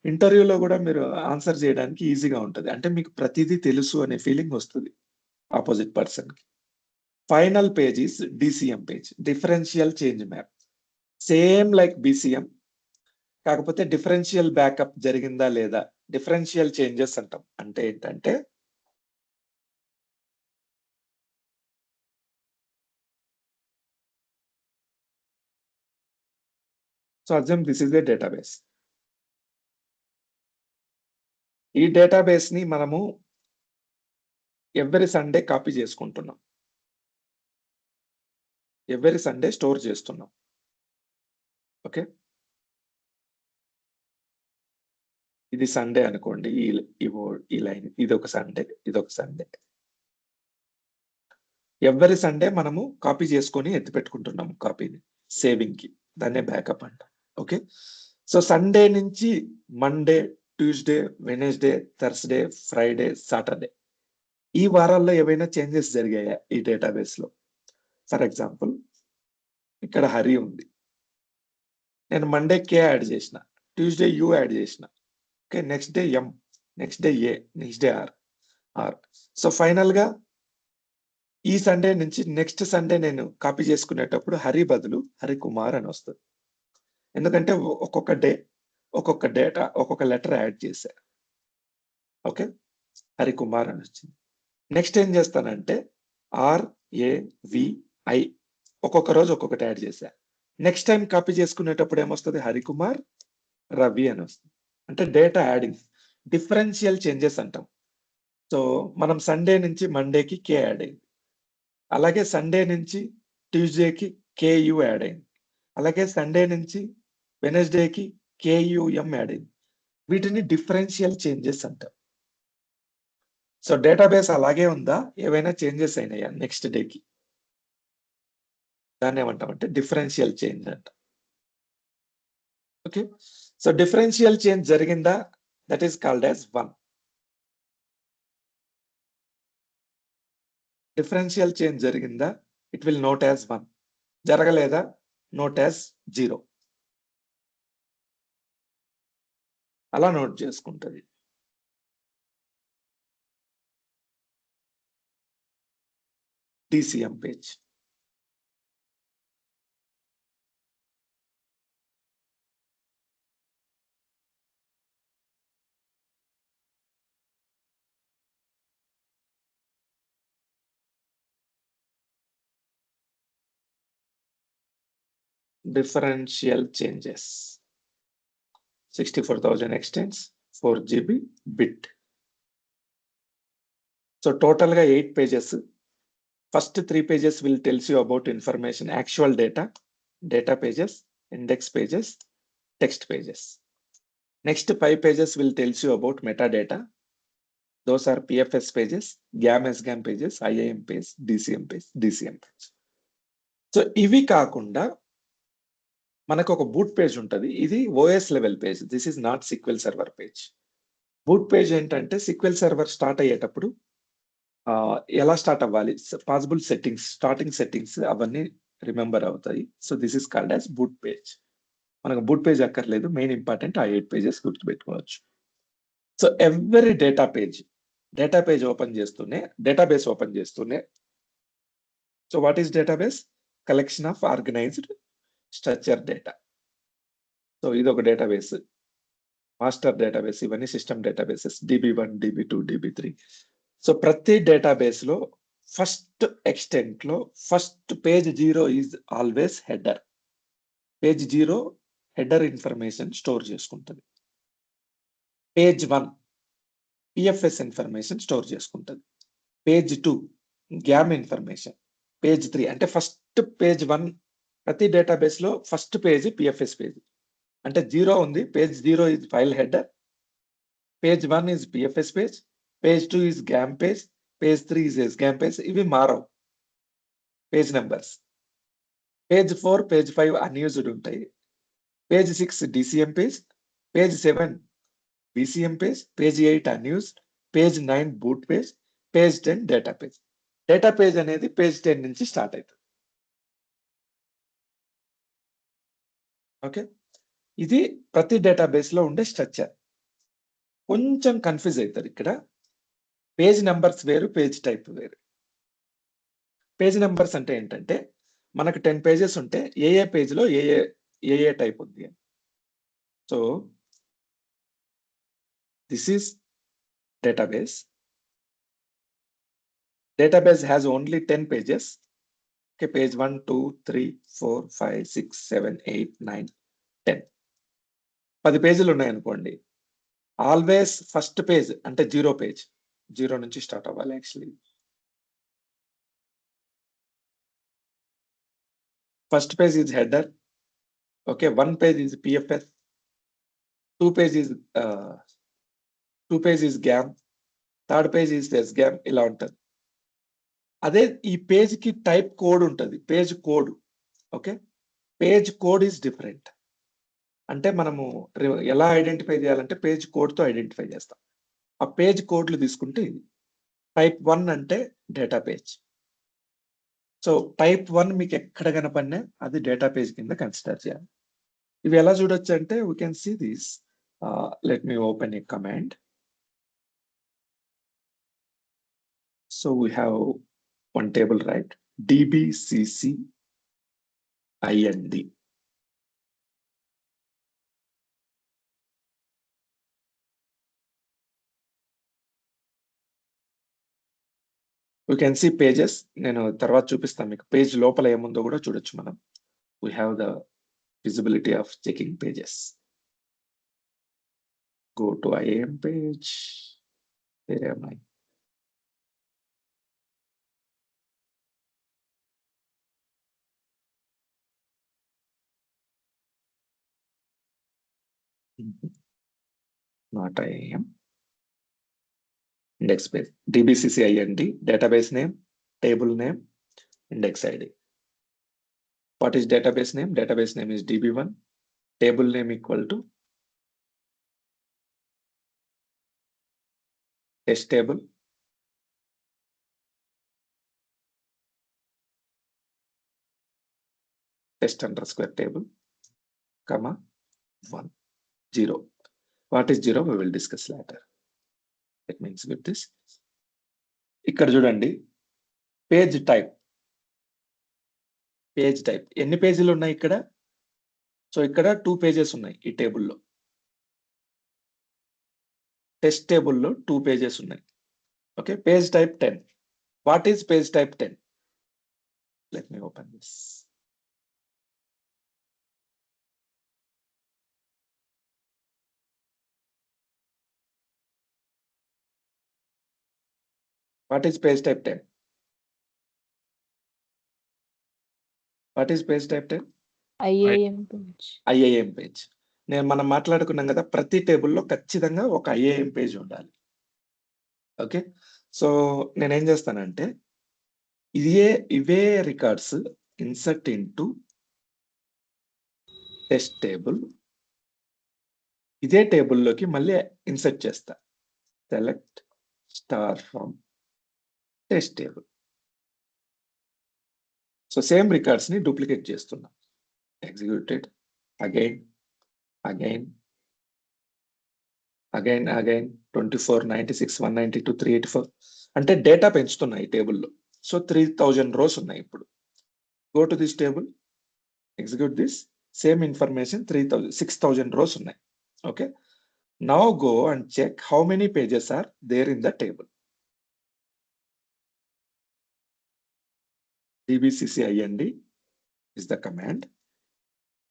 ఇంటర్వ్యూలో కూడా మీరు ఆన్సర్ చేయడానికి ఈజీగా ఉంటుంది. అంటే మీకు ప్రతిదీ తెలుసు అనే ఫీలింగ్ వస్తుంది ఆపోజిట్ పర్సన్కి. Final page is DCM page, differential change map. Same like BCM, కాకపోతే డిఫరెన్షియల్ బ్యాకప్ జరిగిందా లేదా, డిఫరెన్షియల్ చేంజెస్ అంటాం. అంటే ఏంటంటే so assume this is a database. ఈ డేటాబేస్ ని మనము ఎవ్రీ సండే కాపీ చేసుకుంటున్నాం, ఎవ్రీ సండే స్టోర్ చేస్తున్నాం. ఓకే, ఇది సండే అనుకోండి, ఈ లైన్ ఇది ఒక సండే, ఇది ఒక సండే. ఎవ్రీ సండే మనము కాపీ చేసుకొని ఎత్తి పెట్టుకుంటున్నాము కాపీని సేవింగ్ కి. దాన్నే బ్యాకప్ అంట. ఓకే, సో సండే నుంచి Monday, Tuesday, Wednesday, Thursday, Friday, Saturday ఈ వారాల్లో ఏవైనా చేంజెస్ జరిగాయా ఈ డేటాబేస్ లో? ఫర్ ఎగ్జాంపుల్ ఇక్కడ హరి ఉంది, నేను మండే K యాడ్ చేసిన, ట్యూస్డే U యాడ్ చేసిన. Okay, next day M, next day A, next day R. So final గా ఈ సండే నుంచి నెక్స్ట్ సండే నేను కాపీ చేసుకునేటప్పుడు హరి బదులు హరికుమార్ అని వస్తుంది. ఎందుకంటే ఒక్కొక్క డే ఒక్కొక్క డేటా ఒక్కొక్క లెటర్ యాడ్ చేశా. ఓకే, హరికుమార్ అని వచ్చింది. నెక్స్ట్ ఏం చేస్తానంటే RAVI ఒక్కొక్క రోజు ఒక్కొక్కటి యాడ్ చేశా. నెక్స్ట్ టైం కాపీ చేసుకునేటప్పుడు ఏమొస్తుంది? హరికుమార్ రవి అని వస్తుంది. అంటే డేటా యాడింగ్, డిఫరెన్షియల్ చేంజెస్ అంటాం. సో మనం సండే నుంచి మండేకి K యాడ్ అయింది, అలాగే సండే నుంచి ట్యూస్డేకి KU యాడ్ అయింది, అలాగే సండే నుంచి వెనస్డేకి KUM యాడ్ అయింది. వీటిని డిఫరెన్షియల్ చేంజెస్ అంటాం. సో డేటాబేస్ అలాగే ఉందా, ఏవైనా చేంజెస్ అయినాయా నెక్స్ట్ డేకి? దాన్ని ఏమంటామంటే డిఫరెన్షియల్ చేంజ్ అంట. ఓకే, సో డిఫరెన్షియల్ చేంజ్ జరిగిందా, that is called as 1. Differential change జరిగిందా, ఇట్ విల్ నోట్ యాజ్ 1. జరగలేదా, నోట్ యాజ్ 0. అలా నోట్ చేసుకుంటుంది. DCM page. Differential changes. 64,000 extents, 4 GB bit. So total ga 8 pages. First 3 pages will tells you about information, actual data, data pages, index pages, text pages. Next 5 pages will tells you about metadata. Those are PFS pages, GAM SGAM pages, IAM page, DCM page, DCM page. So ఇవి కాకుండా మనకు ఒక boot page ఉంటుంది. ఇది OS level page. This is not SQL server page. Boot page ఏంటంటే SQL server start అయ్యేటప్పుడు ఎలా start అవ్వాలి, పాసిబుల్ సెట్టింగ్స్, స్టార్టింగ్ సెట్టింగ్స్ అవన్నీ రిమెంబర్ అవుతాయి. So this is called as boot page. మనకు బూట్ పేజ్ అక్కర్లేదు, మెయిన్ ఇంపార్టెంట్ ఆ 8 pages గుర్తుపెట్టుకోవచ్చు. So every data page open చేస్తూనే, డేటాబేస్ ఓపెన్ చేస్తూనే, so what is database? Collection of organized structure data. So ఇది ఒక డేటాబేస్, మాస్టర్ డేటాబేస్, ఇవన్నీ system databases, DB1, DB2, DB3. So ప్రతి database లో ఫస్ట్ ఎక్స్టెంట్ లో first page 0 is always header. Page 0 header information store చేసుకుంటుంది. Page 1 PFS information store చేసుకుంటుంది. Page 2 game information. Page 3 అంటే first page 1 ప్రతి database లో first page PFS page. అంటే 0 ఉంది, page 0 is file header, page 1 is PFS page, page 2 is GAM page, page 3 is SGAM page. ఇవి మారవు page numbers. Page 4, page 5 unused ఉంటాయి. Page 6 DCM page, page 7 BCM page, page 8 unused, page 9 boot page, page 10 data page. Data page అనేది page 10 నుంచి start అవుతుంది. Okay, ఇది ప్రతి database లో ఉండే స్ట్రక్చర్. కొంచెం కన్ఫ్యూజ్ అవుతారు ఇక్కడ. పేజ్ నెంబర్స్ వేరు, పేజ్ టైప్ వేరు. పేజ్ నెంబర్స్ అంటే ఏంటంటే మనకు 10 పేజెస్ ఉంటే ఏ పేజ్ లో ఏ టైప్ ఉంది అని. So this is database. Database has only 10 pages. Okay, page 1, 2, 3, 4, 5, 6, 7, 8, 9, 10. 10 పేజీలు ఉన్నాయనుకోండి, ఆల్వేస్ ఫస్ట్ పేజ్ అంటే 0 పేజ్, 0 నుంచి స్టార్ట్ అవ్వాలి actually. First page is header. Okay, 1 page is PFS, 2 page is game, 3rd page is SGAM. ఇలా ఉంటుంది. అదే ఈ page కి టైప్ కోడ్ ఉంటుంది, page code. Okay, page code is different. అంటే మనము ఎలా ఐడెంటిఫై చేయాలంటే పేజ్ కోడ్ తో ఐడెంటిఫై చేస్తాం. ఆ పేజ్ కోడ్లు తీసుకుంటే ఇది టైప్ 1 అంటే డేటా పేజ్. సో టైప్ 1 మీకు ఎక్కడ కనపడినా అది డేటా పేజ్ కింద కన్సిడర్ చేయాలి. ఇవి ఎలా చూడొచ్చు అంటే we can see this. Let me open a command. So we have one table, right? DBCC IND. We can see pages. నేను తర్వాత చూపిస్తాను మీకు. పేజ్ లోపల ఏముందో కూడా చూడొచ్చు మనం. We have the visibility of checking pages. Go to IAM page. Where am I? Not IAM. Index page. DBCC IND. Database name, table name, index ID. What is database name? Database name is DB1. Table name equal to test table. Test underscore table, comma 1, 0. What is 0? We will discuss later. That means with this. ఇక్కడ చూడండి, page type. Page type ఎన్ని పేజీలు ఉన్నాయి ఇక్కడ? So ఇక్కడ 2 pages ఉన్నాయి ఈ టేబుల్లో. టెస్ట్ టేబుల్లో 2 పేజెస్ ఉన్నాయి. Okay, page type 10. What is page type 10? Let me open this. What is page type 10? What is page type 10? IAM page. IAM page. మనం మాట్లాడుకున్నాం కదా, ప్రతి టేబుల్లో ఖచ్చితంగా ఒక IAM పేజ్ ఉండాలి. ఓకే, సో నేనేం చేస్తానంటే ఇవే records insert into test table. ఇదే టేబుల్లోకి మళ్ళీ ఇన్సర్ట్ చేస్తా. Select star from test table. So same records ని డూప్లికేట్ చేస్తున్నాం. ఎగ్జిక్యూటెడ్ అగైన్ 24, 96, 192, 384 అంటే డేటా పెంచుతున్నాయి టేబుల్లో. సో 3000 రోస్ ఉన్నాయి ఇప్పుడు. Go to this table, execute this, same information 6000 rows ఉన్నాయి. Okay, now go and check how many pages are there in the table. dbccind is the command.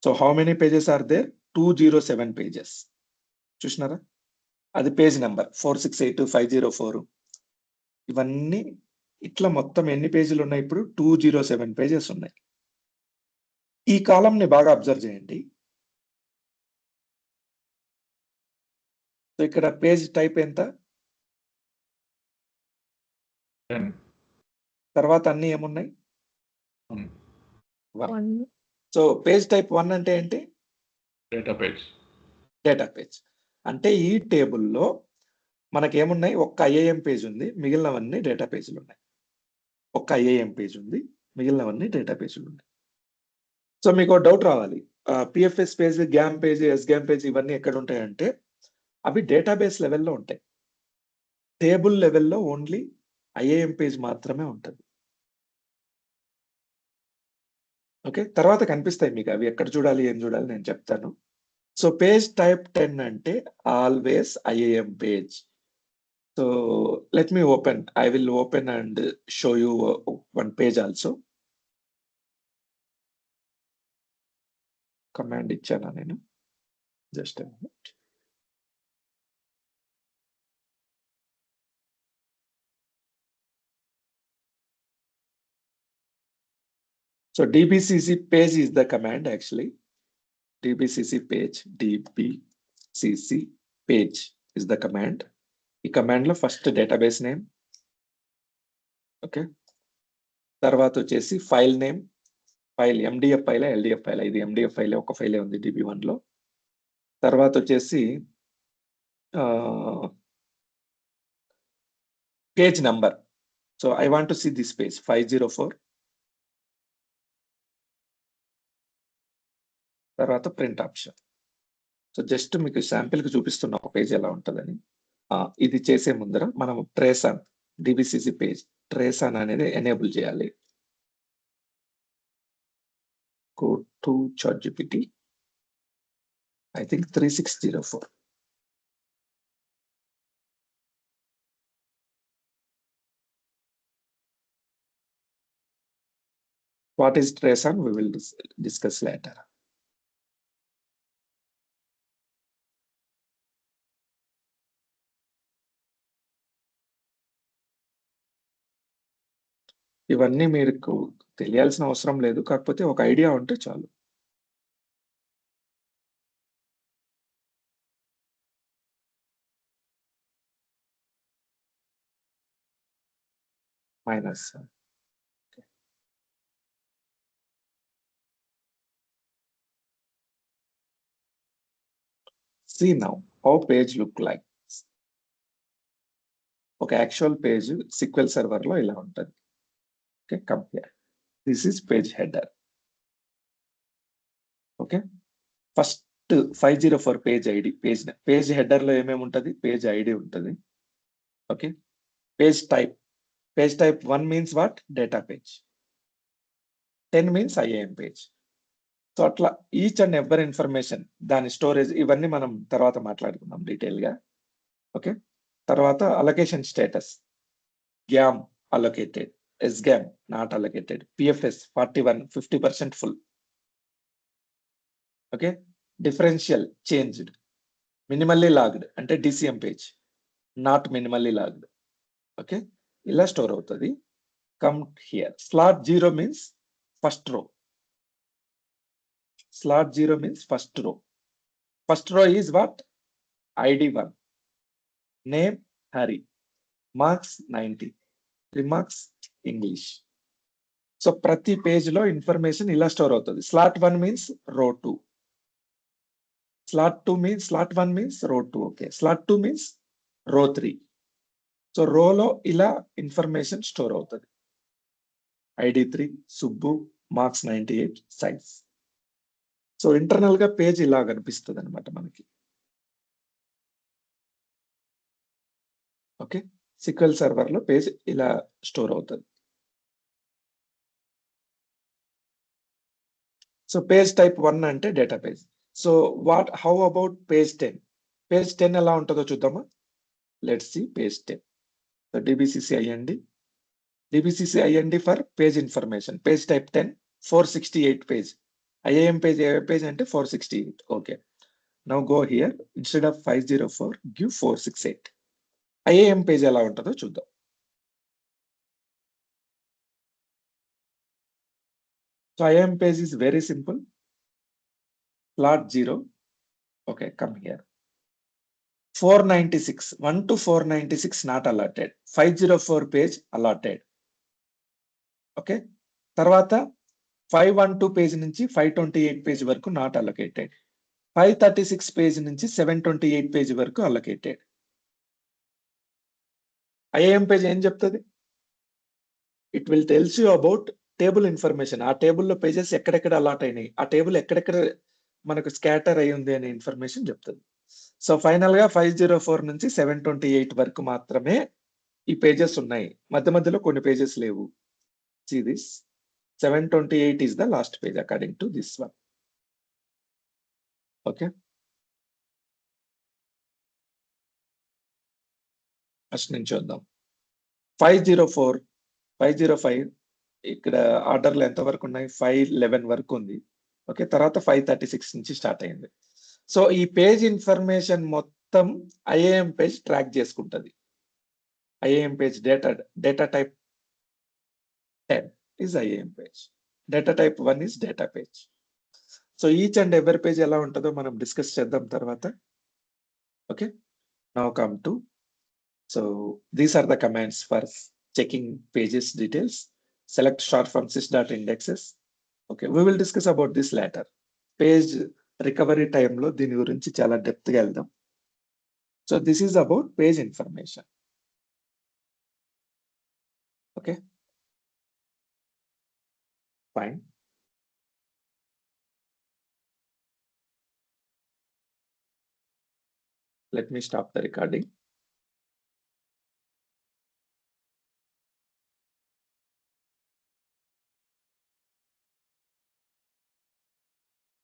So how many pages are there? 207 pages. చూసినారా, అది page number 468-504. ఇవన్నీ ఇట్లా మొత్తం ఎన్ని పేజీలు ఉన్నాయి ఇప్పుడు? 207 పేజెస్ ఉన్నాయి. ఈ కాలం ని బాగా అబ్జర్వ్ చేయండి. సో ఇక్కడ పేజ్ టైప్ ఎంత? 10. తర్వాత అన్ని ఏమున్నాయి? 1. 1. సో పేజ్ టైప్ 1 అంటే ఏంటి? Data page. Data page. అంటే ఈ టేబుల్లో మనకి ఏమున్నాయి? ఒక్క ఐఏఎం పేజ్ ఉంది, మిగిలినవన్నీ డేటా పేజీలు ఉన్నాయి. ఒక్క ఐఏఎం పేజ్ ఉంది, మిగిలినవన్నీ డేటా పేజీలు ఉన్నాయి. సో మీకు డౌట్ రావాలి, PFS page, GAM page, SGAM page ఇవన్నీ ఎక్కడ ఉంటాయంటే అవి డేటాబేస్ లెవెల్లో ఉంటాయి. టేబుల్ లెవెల్లో ఓన్లీ ఐఏఎం పేజ్ మాత్రమే ఉంటుంది. ఓకే, తర్వాత కనిపిస్తాయి మీకు అవి ఎక్కడ చూడాలి, ఏం చూడాలి నేను చెప్తాను. సో పేజ్ టైప్ 10 అంటే always IAM page. So let me open, I will open and show you one page also. Command ఇచ్చానా నేను? Just so dbcc page is the command actually. dbcc page is the command. ఈ command లో first database name, okay, తర్వాత వచ్చేసి file name, file MDF file, LDF file. ఇది MDF file, ఒక ఫైలే ఉంది DB1 లో. తర్వాత వచ్చేసి page number. So I want to see this page 504. తర్వాత ప్రింట్ ఆప్షన్. సో జస్ట్ మీకు శాంపిల్ కి చూపిస్తున్న ఒక పేజ్ ఎలా ఉంటుందని. ఇది చేసే ముందర మనం ట్రేసాన్, డిబిసిసి పేజ్ ట్రేసాన్ అనేది ఎనేబుల్ చేయాలి. Go to ChatGPT, I think 3604. What is Trason? We will discuss later. ఇవన్నీ మీకు తెలియాల్సిన అవసరం లేదు, కాకపోతే ఒక ఐడియా ఉంటే చాలు. Minus. See now how page look like. ఒక యాక్చువల్ పేజ్ SQL సర్వర్ లో ఇలా ఉంటుంది. Okay, compare. This is page header. Okay, first 504 page ID. Page header లో ఏమేమి ఉంటుంది? పేజ్ ఐడి ఉంటుంది. Okay, page type 1 means what? Data page. 10 means IAM page. So అట్లా each and every information, దాని storage, ఇవన్నీ మనం తర్వాత మాట్లాడుకుందాం డీటెయిల్ గా. ఓకే, తర్వాత allocation status, GAM allocated, ఎస్గ్యామ్ not allocated, PFS 41 50% full. Okay, differential changed, minimally logged అంటే DCM page, not minimally logged. Okay, ఇలా స్టోర్ అవుతుంది. Come here, slot 0 means first row. Slot 0 means first row. First row is what? ID1. Name Hari. Marks 90. Remarks English. So prati page lo information ila store avutadi. Slot 1 means row 2. Slot 1 means row 2. Okay. Slot 2 means row 3. So row lo ila information store avutadi. ID3, Subbu, marks 98, size. So internal గా page ఇలా కనిపిస్తుంది అనమాట మనకి. Okay, SQL server లో page ఇలా store అవుతుంది. So page type 1 అంటే data page. So how about page 10? Page 10 ఎలా ఉంటుందో చూద్దామా? Let's see page 10. So DBCC IND for page information. Page type 10, 468 page. IAM page A page అంటే 468. Okay, now go here, instead of 504 give 468. IAM page ఎలా ఉంటుందో చూద్దాం. So IAM page is very simple. Plot 0. Okay, come here. 496, 1 to 496 not allotted. 504 page allotted. Okay. తర్వాత 512 page నుంచి 528 page వరకు not allocated. 536 page నుంచి 728 page వరకు allocated. IAM page ఏం చెప్తుంది? It will tells you about table information. ఆ టేబుల్లో pages ఎక్కడెక్కడ అలాట్ అయినాయి, ఆ టేబుల్ ఎక్కడెక్కడ మనకు స్కాటర్ అయి ఉంది అనే ఇన్ఫర్మేషన్ చెప్తుంది. సో ఫైనల్ గా 504 నుంచి 728 వరకు మాత్రమే ఈ పేజెస్ ఉన్నాయి. మధ్య మధ్యలో కొన్ని పేజెస్ లేవు. See this, 728 is the last page according to this one. Okay, first నుంచి చూద్దాం. 504, 505 ఇక్కడ ఆర్డర్లు ఎంత వరకు ఉన్నాయి? 511 వరకు ఉంది. ఓకే, తర్వాత 536 నుంచి స్టార్ట్ అయింది. సో ఈ పేజ్ ఇన్ఫర్మేషన్ మొత్తం IAM పేజ్ ట్రాక్ చేసుకుంటది. IAM page data type 10 is IAM page. Data type 1 is data page. So each and every page ఎలా ఉంటుందో మనం డిస్కస్ చేద్దాం తర్వాత. Okay, now come to, so these are the commands for checking pages details. Select star from sys.indexes. Okay, we will discuss about this later. Page recovery time లో దీని గురించి చాలా depth గా వెళ్దాం. So this is about page information. Okay, fine. Let me stop the recording.